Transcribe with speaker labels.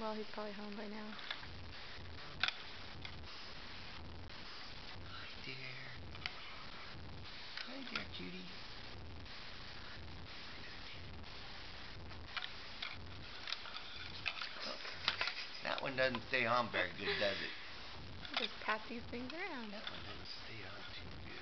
Speaker 1: Well, he's probably home by now.
Speaker 2: Hi there. Hi there, cutie. Oh, that one doesn't stay on very good, does it?
Speaker 1: Just pat these things around.
Speaker 2: That one doesn't stay on too good.